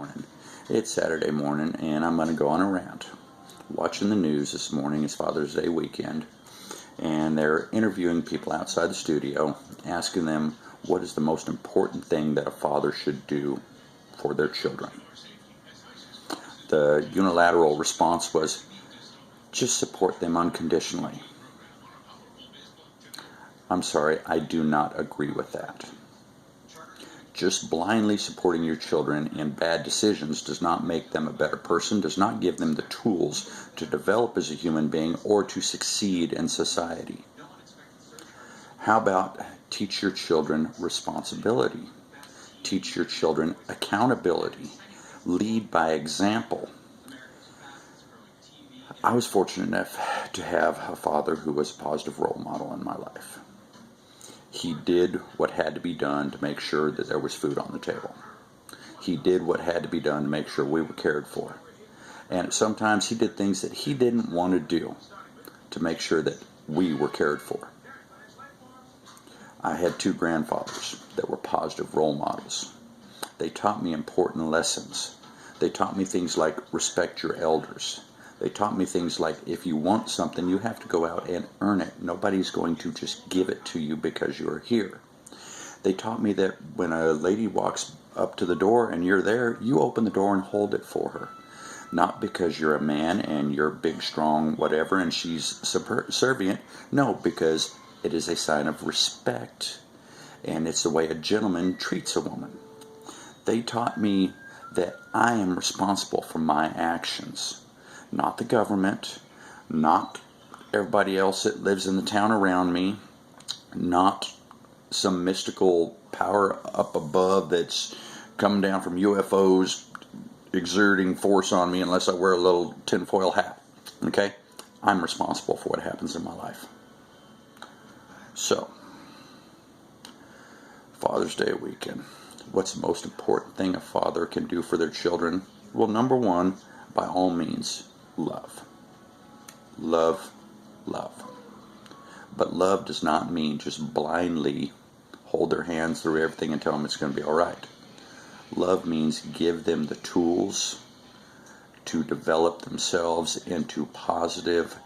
morning. It's Saturday morning, and I'm going to go on a rant. Watching the news this morning, it's Father's Day weekend, and they're interviewing people outside the studio, asking them what is the most important thing that a father should do for their children. The unilateral response was, just support them unconditionally. I'm sorry, I do not agree with that. Just blindly supporting your children in bad decisions does not make them a better person, does not give them the tools to develop as a human being or to succeed in society. How about teach your children responsibility? Teach your children accountability. Lead by example. I was fortunate enough to have a father who was a positive role model in my life. He did what had to be done to make sure that there was food on the table. He did what had to be done to make sure we were cared for. And sometimes he did things that he didn't want to do to make sure that we were cared for. I had two grandfathers that were positive role models. They taught me important lessons. They taught me things like respect your elders. They taught me things like if you want something, you have to go out and earn it. Nobody's going to just give it to you because you're here. They taught me that when a lady walks up to the door and you're there, you open the door and hold it for her. Not because you're a man and you're big, strong, whatever, and she's subservient. No, because it is a sign of respect, and it's the way a gentleman treats a woman. They taught me that I am responsible for my actions. Not the government, not everybody else that lives in the town around me, not some mystical power up above that's coming down from UFOs exerting force on me unless I wear a little tinfoil hat. Okay? I'm responsible for what happens in my life. So, Father's Day weekend. What's the most important thing a father can do for their children? Well, number one, by all means, love. Love, love. But love does not mean just blindly hold their hands through everything and tell them it's going to be all right. Love means give them the tools to develop themselves into positive,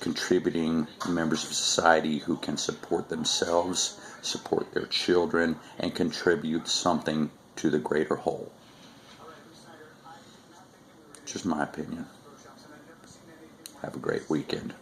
contributing members of society who can support themselves, support their children, and contribute something to the greater whole. Just my opinion. Have a great weekend.